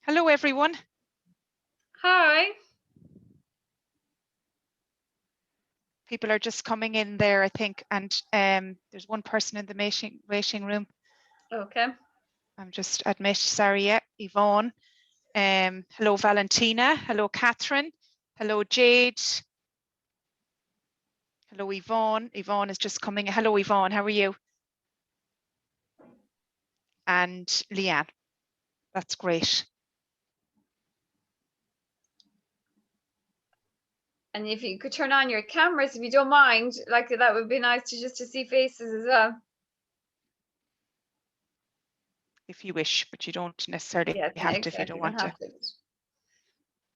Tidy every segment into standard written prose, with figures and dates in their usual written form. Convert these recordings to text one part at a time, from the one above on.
Hello, everyone. Hi. People are just coming in there, I think, and there's one person in the waiting room. Okay. I'm just sorry, yeah, Yvonne. Hello, Valentina. Hello, Catherine. Hello, Jade. Hello, Yvonne. Yvonne is just coming. Hello, Yvonne. How are you? And Leanne. That's great. And if you could turn on your cameras, if you don't mind, like that would be nice to see faces as well. If you wish, but you don't necessarily have to if you don't want to.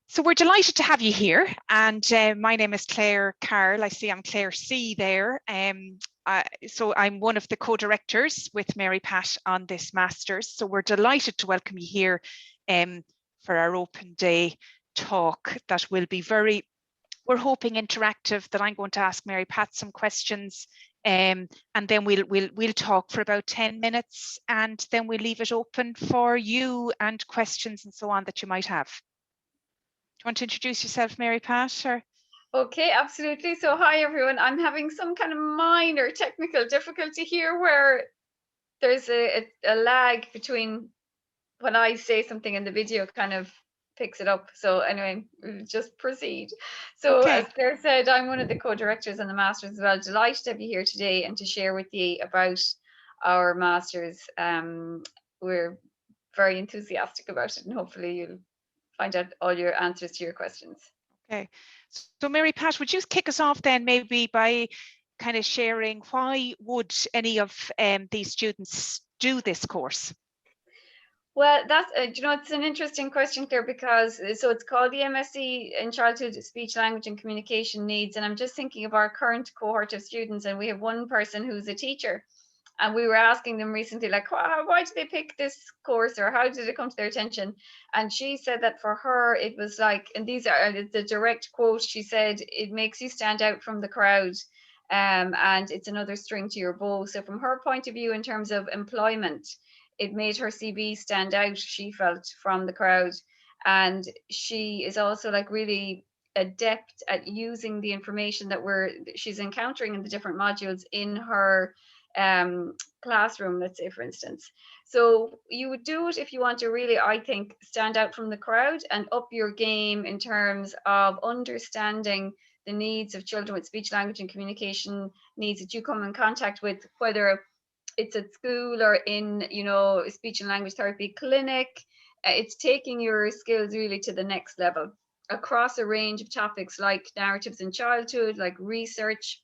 So we're delighted to have you here, and my name is Claire Carl. I see I'm Claire C there. So I'm one of the co-directors with Mary Pat on this Masters. So we're delighted to welcome you here for our open day talk that will be we're hoping interactive, that I'm going to ask Mary Pat some questions and then we'll talk for about 10 minutes and then we'll leave it open for you and questions and so on that you might have. Do you want to introduce yourself, Mary Pat? Or? Okay, absolutely. So hi, everyone. I'm having some kind of minor technical difficulty here where there's a lag between when I say something and the video kind of picks it up. So anyway, we'll just proceed. So Okay. as Claire said, I'm one of the co-directors on the Masters as well. Delighted to be here today and to share with you about our Masters. We're very enthusiastic about it and hopefully you'll find out all your answers to your questions. Okay. So Mary Pat, would you kick us off then maybe by kind of sharing why would any of these students do this course? Well, that's it's an interesting question, Claire, because so it's called the MSc in Childhood Speech, Language and Communication Needs, and I'm just thinking of our current cohort of students, and we have one person who's a teacher, and we were asking them recently, like, why did they pick this course, or how did it come to their attention? And she said that for her, it was like, and these are the direct quote. She said, "It makes you stand out from the crowd." And it's another string to your bow. So from her point of view, in terms of employment, it made her CV stand out, she felt, from the crowd. And she is also like really adept at using the information that she's encountering in the different modules in her classroom, let's say, for instance. So you would do it if you want to really, I think, stand out from the crowd and up your game in terms of understanding the needs of children with speech, language and communication needs that you come in contact with, whether it's at school or in, speech and language therapy clinic. It's taking your skills really to the next level across a range of topics like narratives in childhood, like research,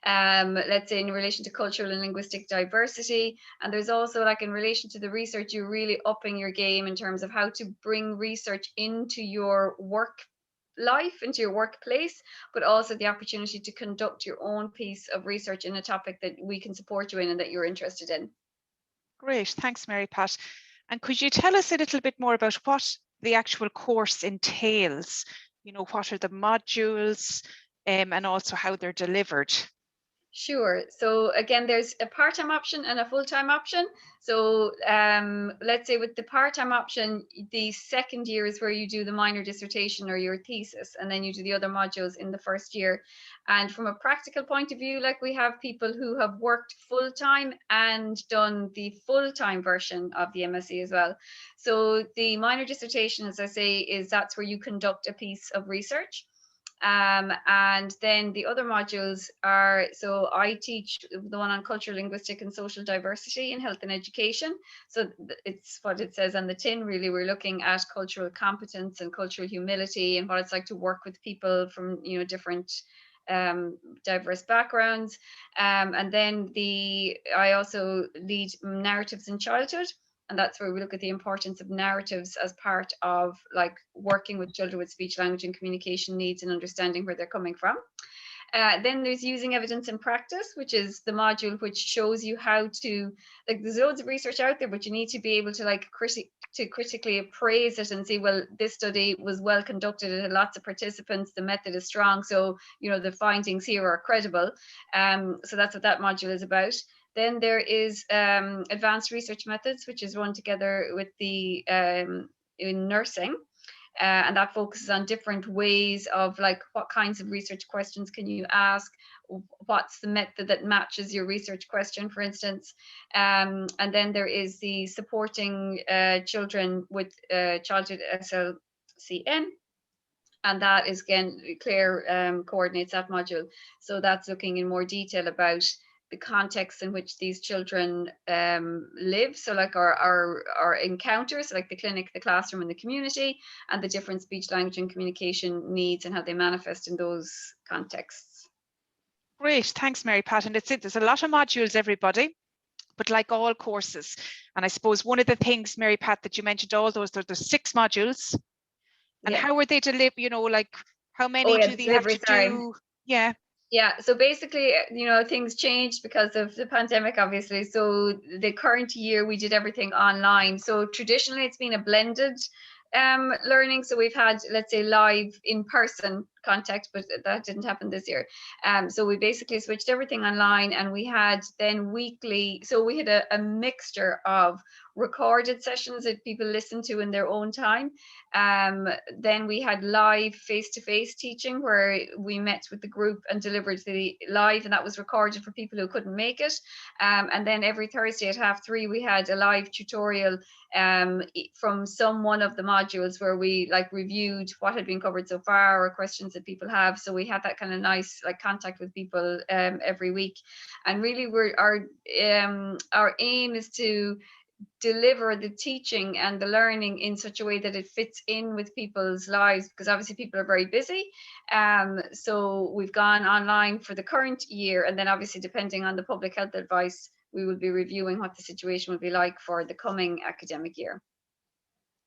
let's say in relation to cultural and linguistic diversity. And there's also, like, in relation to the research, you're really upping your game in terms of how to bring research into your work life, into your workplace, but also the opportunity to conduct your own piece of research in a topic that we can support you in and that you're interested in. Great, thanks, Mary Pat. And could you tell us a little bit more about what the actual course entails? What are the modules and also how they're delivered? Sure. So again, there's a part-time option and a full-time option. So let's say with the part-time option, the second year is where you do the minor dissertation or your thesis, and then you do the other modules in the first year. And from a practical point of view, like, we have people who have worked full-time and done the full-time version of the MSc as well. So the minor dissertation, as I say, that's where you conduct a piece of research. And then the other modules are, so I teach the one on cultural, linguistic and social diversity in health and education. So it's what it says on the tin, really. We're looking at cultural competence and cultural humility and what it's like to work with people from, different diverse backgrounds. And then I also lead narratives in childhood. And that's where we look at the importance of narratives as part of, like, working with children with speech, language and communication needs and understanding where they're coming from. Then there's using evidence in practice, which is the module which shows you how to, like, there's loads of research out there, but you need to be able to, like, critically appraise it and see, well, this study was well conducted, it had lots of participants, the method is strong, so the findings here are credible. So that's what that module is about. Then there is advanced research methods, which is run together with the in nursing. And that focuses on different ways of like what kinds of research questions can you ask, what's the method that matches your research question, for instance. And then there is the supporting children with childhood SLCN. And that is, again, Claire coordinates that module. So that's looking in more detail about the context in which these children live. So like our encounters, like the clinic, the classroom, and the community, and the different speech, language, and communication needs and how they manifest in those contexts. Great, thanks, Mary Pat. And there's a lot of modules, everybody, but like all courses. And I suppose one of the things, Mary Pat, that you mentioned, all those, there's 6 modules. And how are they delivered? You know, like how many do they have to do? Yeah. Yeah, so basically, you know, things changed because of the pandemic, obviously. So the current year we did everything online. So traditionally it's been a blended learning. So we've had, let's say, live in-person contact, but that didn't happen this year. So we basically switched everything online, and we had then weekly, so we had a mixture of recorded sessions that people listened to in their own time. Then we had live face-to-face teaching where we met with the group and delivered the live, and that was recorded for people who couldn't make it. And then every Thursday at 3:30 we had a live tutorial from one of the modules where we like reviewed what had been covered so far or questions that people have. So we had that kind of nice like contact with people every week. And really our aim is to deliver the teaching and the learning in such a way that it fits in with people's lives, because obviously people are very busy. So we've gone online for the current year, and then obviously depending on the public health advice, we will be reviewing what the situation will be like for the coming academic year.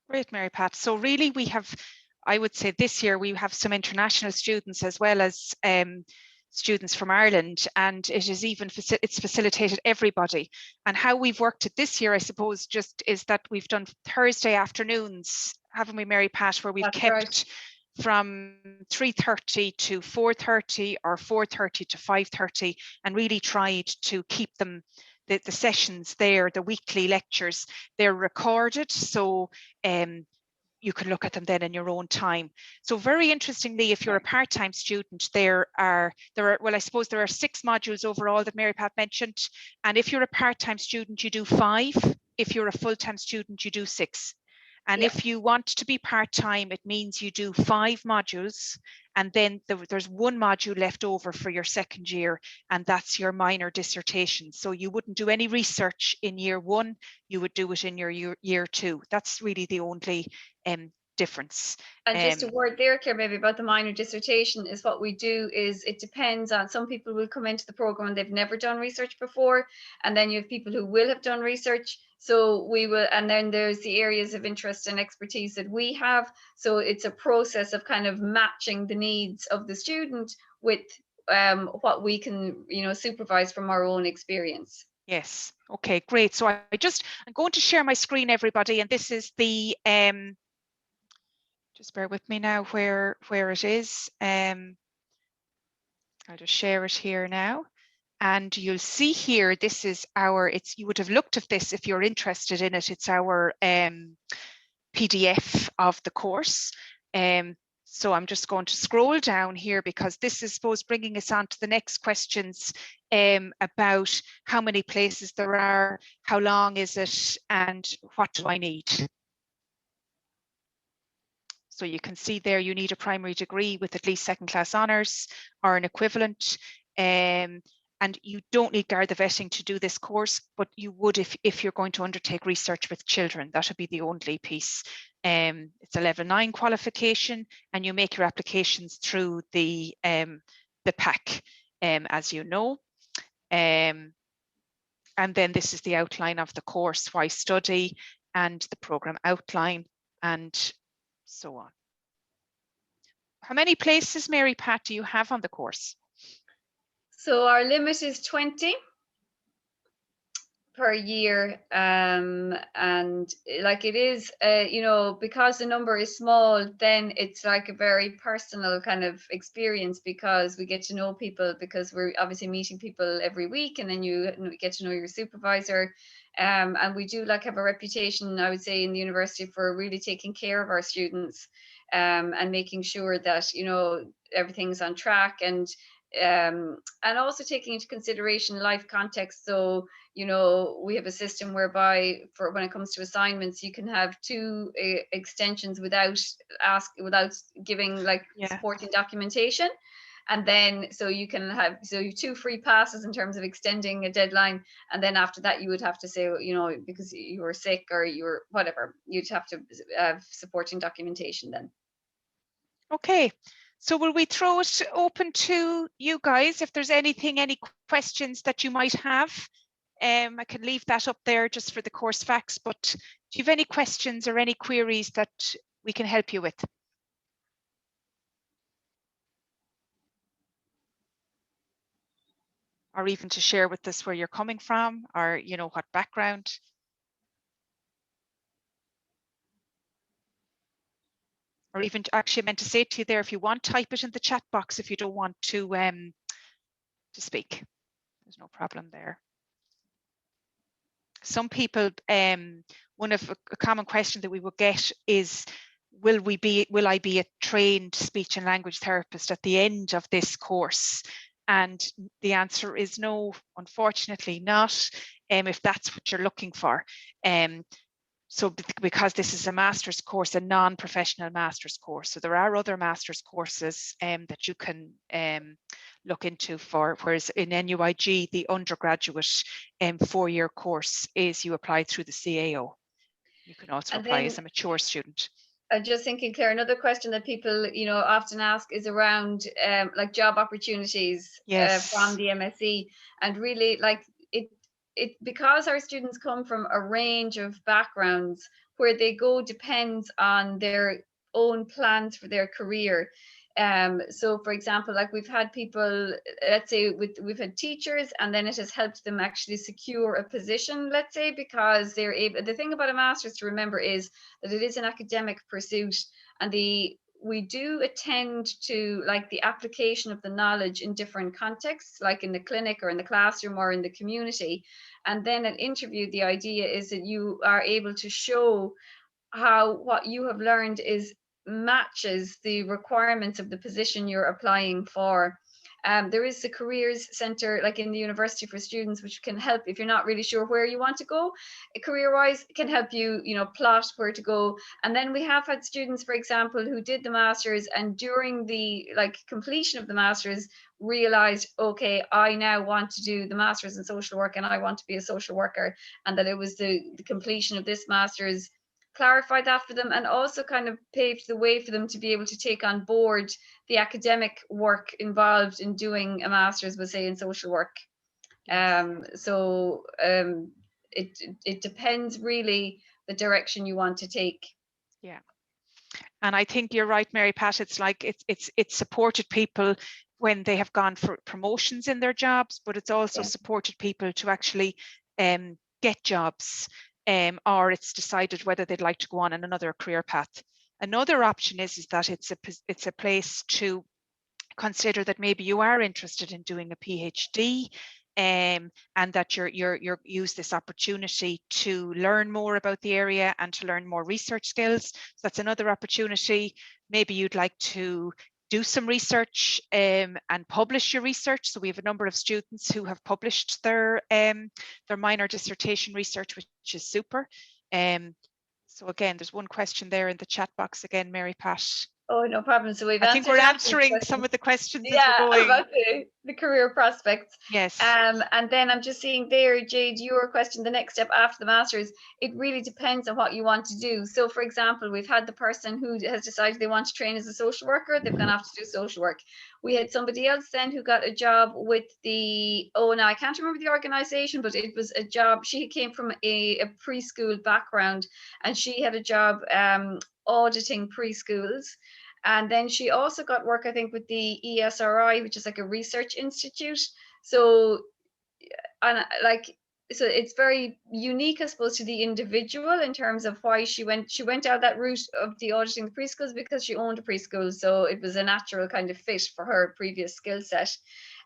Great, Mary Pat. So really we have, I would say this year we have some international students as well as students from Ireland, and it is it's facilitated everybody. And how we've worked it this year, I suppose, just is that we've done Thursday afternoons, haven't we, Mary Pat, where we've kept from 3:30 to 4:30 or 4:30 to 5:30, and really tried to keep them, the sessions there, the weekly lectures, they're recorded, so you can look at them then in your own time. So very interestingly, if you're a part-time student, there are, well, I suppose there are 6 modules overall that Mary Pat mentioned. And if you're a part-time student, you do 5. If you're a full-time student, you do 6. And if you want to be part-time, it means you do 5 modules, and then there's 1 module left over for your second year, and that's your minor dissertation. So you wouldn't do any research in year 1, you would do it in your year 2. That's really the only difference. And just a word there, Claire, maybe about the minor dissertation, is what we do is it depends on, some people will come into the program and they've never done research before, and then you have people who will have done research. So we will, and then there's the areas of interest and expertise that we have. So it's a process of kind of matching the needs of the student with what we can, you know, supervise from our own experience. Yes. Okay, great. So I'm going to share my screen, everybody, and this is the just bear with me now where it is. I'll just share it here now. And you'll see here, this is you would have looked at this if you're interested in it. It's our PDF of the course. So I'm just going to scroll down here because this is, suppose, bringing us on to the next questions about how many places there are, how long is it, and what do I need? So you can see there you need a primary degree with at least 2nd class honours or an equivalent. And you don't need Garda vetting to do this course, but you would if you're going to undertake research with children. That would be the only piece. It's a level 9 qualification, and you make your applications through the PAC, as you know. And then this is the outline of the course, why study, and the programme outline, and so on. How many places, Mary Pat, do you have on the course? So our limit is 20 per year, and like it is, you know, because the number is small, then it's like a very personal kind of experience, because we get to know people, because we're obviously meeting people every week, and then you get to know your supervisor. And we do like have a reputation, I would say, in the university for really taking care of our students, and making sure that, you know, everything's on track, and also taking into consideration life context. So, you know, we have a system whereby for when it comes to assignments, you can have 2 extensions without giving like supporting documentation. And then so you can have, so you 2 free passes in terms of extending a deadline, and then after that you would have to say, you know, because you were sick or you were whatever, you'd have to have supporting documentation then. Okay, so will we throw it open to you guys if there's any questions that you might have? I can leave that up there just for the course facts, but do you have any questions or any queries that we can help you with? Or even to share with us where you're coming from, or, you know, what background? Or even actually, I meant to say to you there, if you want, type it in the chat box if you don't want to speak. There's no problem there. Some people, one of a common question that we will get is, will I be a trained speech and language therapist at the end of this course? And the answer is no, unfortunately not, if that's what you're looking for. So because this is a master's course, a non-professional master's course, so there are other master's courses that you can look into for, whereas in NUIG, the undergraduate 4-year course is you apply through the CAO. You can also apply as a mature student. I'm just thinking, Claire, another question that people, you know, often ask is around like job opportunities from the MSc, and really like it because our students come from a range of backgrounds, where they go depends on their own plans for their career. So for example, like we've had people, let's say we've had teachers, and then it has helped them actually secure a position, let's say, because they're able, the thing about a master's to remember is that it is an academic pursuit, and we do attend to like the application of the knowledge in different contexts, like in the clinic or in the classroom or in the community. And then an interview, the idea is that you are able to show how what you have learned is matches the requirements of the position you're applying for. There is the careers center, like in the university for students, which can help if you're not really sure where you want to go career wise. It can help you, you know, plot where to go. And then we have had students, for example, who did the masters, and during the like completion of the masters realized, okay, I now want to do the masters in social work, and I want to be a social worker. And that it was the completion of this masters clarified that for them, and also kind of paved the way for them to be able to take on board the academic work involved in doing a master's, we'll say, in social work. So it depends really the direction you want to take. Yeah, and I think you're right, Mary Pat. It's like it's supported people when they have gone for promotions in their jobs, but it's also supported people to actually get jobs. Or it's decided whether they'd like to go on in another career path. Another option is that it's a place to consider that maybe you are interested in doing a PhD, and that you're use this opportunity to learn more about the area and to learn more research skills. So that's another opportunity. Maybe you'd like to do some research and publish your research. So we have a number of students who have published their minor dissertation research, which is super. So again, there's one question there in the chat box again, Mary Pat. Oh, no problem. So I think we're answering some of the questions as we're going. About the career prospects. Yes. And then I'm just seeing there, Jade, your question, the next step after the master's, it really depends on what you want to do. So for example, we've had the person who has decided they want to train as a social worker, they've gone off to do social work. We had somebody else then who got a job with the, oh, now I can't remember the organization, but it was a job, she came from a preschool background, and she had a job auditing preschools. And then she also got work, I think, with the ESRI, which is like a research institute. So, and like, so it's very unique, I suppose, to the individual in terms of why she went out that route of the auditing the preschools, because she owned a preschool. So it was a natural kind of fit for her previous skill set.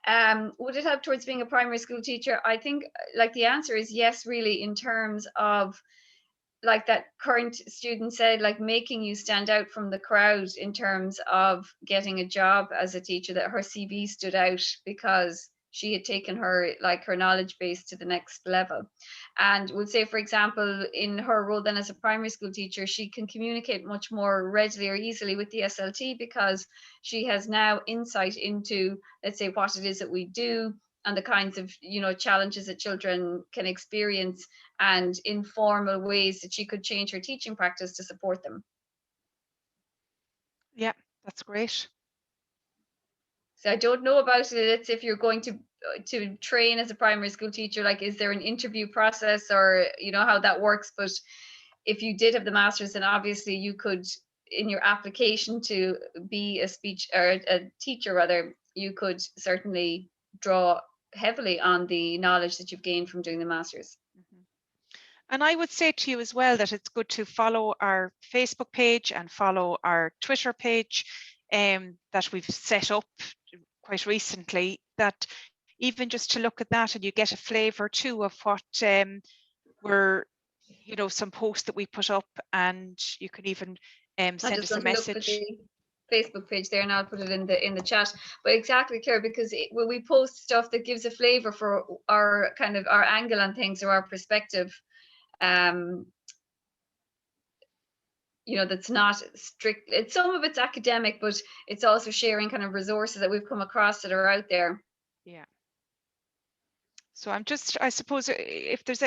Would it help towards being a primary school teacher? I think like the answer is yes, really, in terms of like that current student said, like making you stand out from the crowd in terms of getting a job as a teacher, that her CV stood out because she had taken her knowledge base to the next level. And would say, for example, in her role then as a primary school teacher, she can communicate much more readily or easily with the SLT because she has now insight into, let's say, what it is that we do and the kinds of, you know, challenges that children can experience, and informal ways that she could change her teaching practice to support them. Yeah, that's great. So I don't know about it. If you're going to train as a primary school teacher, like, is there an interview process, or you know how that works? But if you did have the master's, then obviously you could, in your application to be a speech or a teacher rather, you could certainly draw heavily on the knowledge that you've gained from doing the master's. Mm-hmm. And I would say to you as well that it's good to follow our Facebook page and follow our Twitter page that we've set up quite recently, that even just to look at that and you get a flavour too of what we're, you know, some posts that we put up, and you can even send us a message. Facebook page there, and I'll put it in the chat. But exactly, Claire, because when we post stuff that gives a flavour for our kind of our angle on things or our perspective, you know, that's not strict. Some of it's academic, but it's also sharing kind of resources that we've come across that are out there. Yeah. So I'm just, I suppose, if there's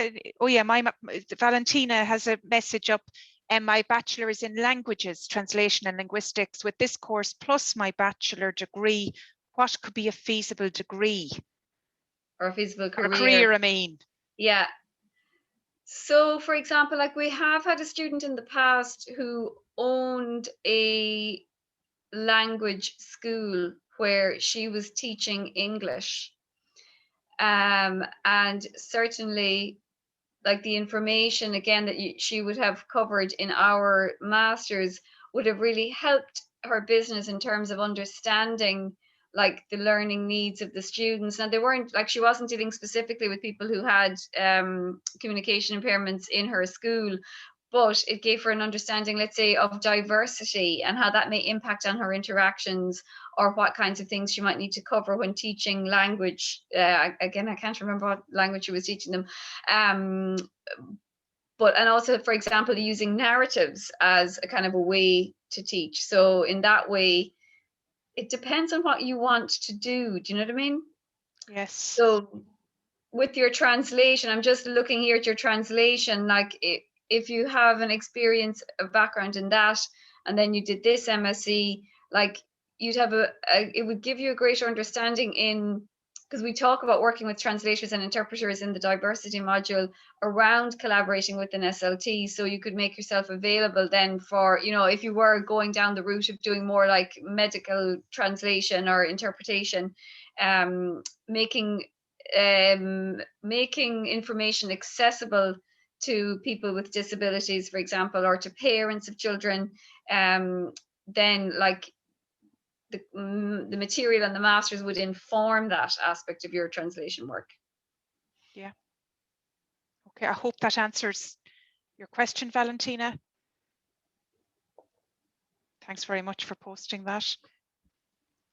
Valentina has a message up, and my bachelor is in languages, translation and linguistics. With this course plus my bachelor degree, what could be a feasible degree? Or a feasible career. Or career, I mean. Yeah. So, for example, like we have had a student in the past who owned a language school where she was teaching English. And certainly, like the information again that she would have covered in our masters would have really helped her business in terms of understanding like the learning needs of the students. Now, they weren't like, she wasn't dealing specifically with people who had communication impairments in her school, but it gave her an understanding, let's say, of diversity and how that may impact on her interactions, or what kinds of things she might need to cover when teaching language. Again, I can't remember what language she was teaching them. And also, for example, using narratives as a kind of a way to teach. So in that way, it depends on what you want to do. Do you know what I mean? Yes. So with your translation, I'm just looking here at your translation, like if you have an experience, a background in that, and then you did this MSc, like you'd have it would give you a greater understanding in, because we talk about working with translators and interpreters in the diversity module around collaborating with an SLT. So you could make yourself available then for, you know, if you were going down the route of doing more like medical translation or interpretation, making information accessible to people with disabilities, for example, or to parents of children, then like the material and the masters would inform that aspect of your translation work. Yeah. Okay, I hope that answers your question, Valentina. Thanks very much for posting that.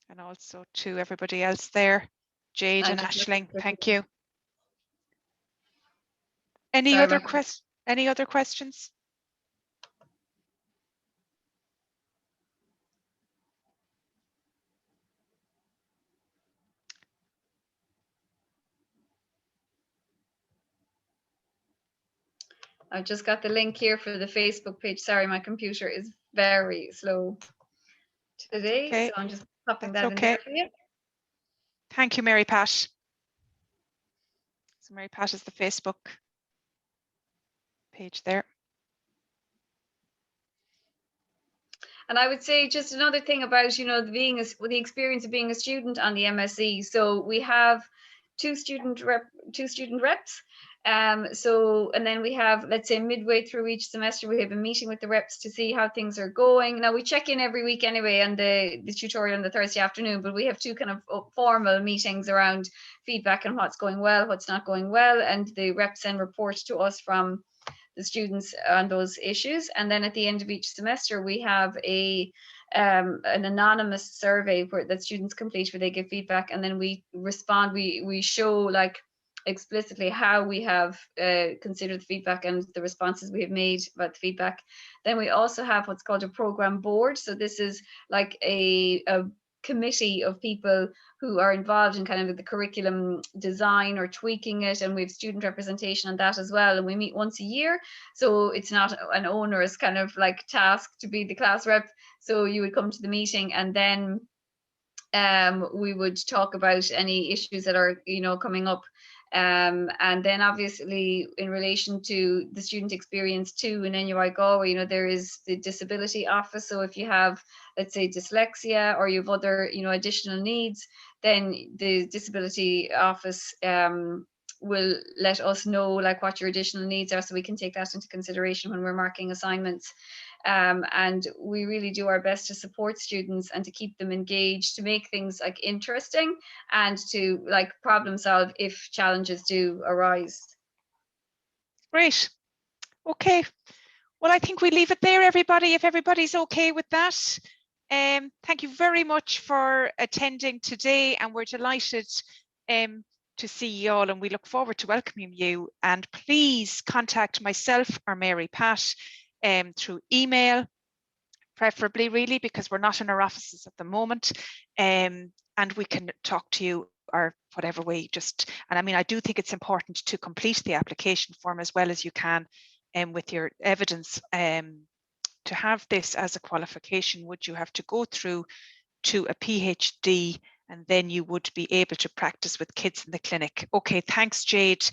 And also to everybody else there, Jade and Aisling, thank you. Any other questions? I've just got the link here for the Facebook page. Sorry, my computer is very slow today, okay. So I'm just popping that in there for you. Thank you, Mary Pat. So Mary Pat is the Facebook page there. And I would say just another thing about, you know, the experience of being a student on the MSc. So we have two student reps. So, and then we have, let's say midway through each semester, we have a meeting with the reps to see how things are going. Now we check in every week anyway on the tutorial on the Thursday afternoon, but we have 2 kind of formal meetings around feedback and what's going well, what's not going well. And the reps then report to us from the students on those issues. And then at the end of each semester, we have an anonymous survey that students complete where they give feedback, and then we respond, we show like explicitly how we have considered the feedback and the responses we have made about the feedback. Then we also have what's called a program board. So this is like a committee of people who are involved in kind of the curriculum design or tweaking it, and we have student representation on that as well, and we meet once a year, so it's not an onerous kind of like task to be the class rep. So you would come to the meeting, and then we would talk about any issues that are, you know, coming up. And then obviously in relation to the student experience too in NUI Galway, you know, there is the disability office. So if you have, let's say, dyslexia, or you have other, you know, additional needs, then the disability office will let us know like what your additional needs are, so we can take that into consideration when we're marking assignments. And we really do our best to support students and to keep them engaged, to make things like interesting, and to like problem solve if challenges do arise. Great. Okay. Well, I think we leave it there, everybody, if everybody's okay with that. Thank you very much for attending today, and we're delighted to see you all, and we look forward to welcoming you. And please contact myself or Mary Pat through email, preferably, really, because we're not in our offices at the moment, and we can talk to you or whatever way. And I mean, I do think it's important to complete the application form as well as you can, with your evidence. To have this as a qualification, would you have to go through to a PhD, and then you would be able to practice with kids in the clinic. Okay, thanks, Jade.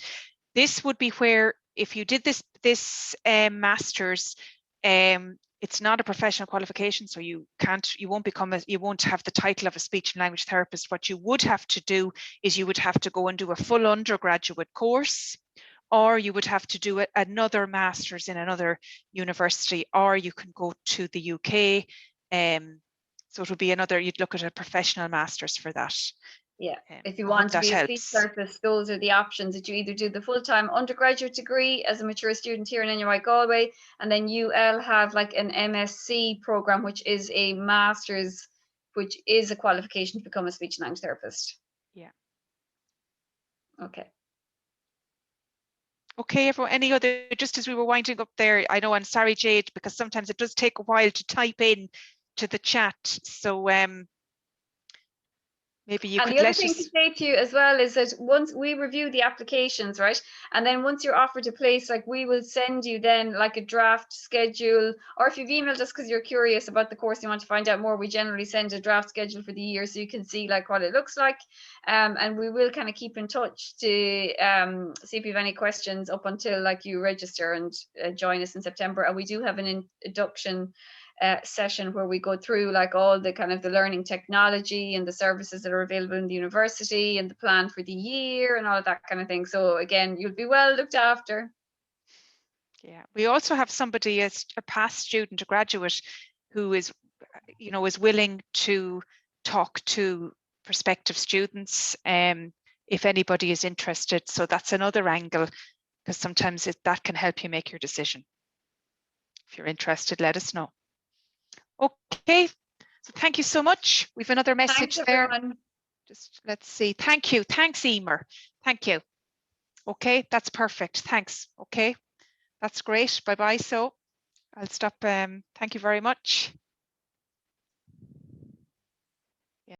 This would be where, if you did this master's, it's not a professional qualification, so you won't have the title of a speech and language therapist. What you would have to do is you would have to go and do a full undergraduate course, or you would have to do another master's in another university, or you can go to the UK. So it would be you'd look at a professional master's for that. Yeah, if you want to be a speech therapist, those are the options, that you either do the full-time undergraduate degree as a mature student here in NUI Galway, and then UL have like an MSc program, which is a master's, which is a qualification to become a speech and language therapist. Yeah. Okay. Okay, everyone, any other, just as we were winding up there, I know, I'm sorry, Jade, because sometimes it does take a while to type in to the chat. So maybe you could let us. And the other thing to say to you as well is that once we review the applications, right, and then once you're offered a place, like we will send you then like a draft schedule, or if you've emailed us because you're curious about the course, you want to find out more, we generally send a draft schedule for the year so you can see like what it looks like. And we will kind of keep in touch to see if you have any questions up until like you register and join us in September. And we do have an induction session where we go through like all the kind of the learning technology and the services that are available in the university and the plan for the year and all of that kind of thing. So again, you'll be well looked after. Yeah, we also have somebody, a past student, a graduate, who is, you know, is willing to talk to prospective students if anybody is interested. So that's another angle, because sometimes that can help you make your decision. If you're interested, let us know. Okay, so thank you so much. We've another message. Thanks, there. Everyone. Just let's see. Thank you. Thanks, Emer. Thank you. Okay, that's perfect. Thanks. Okay, that's great. Bye-bye. So I'll stop. Thank you very much.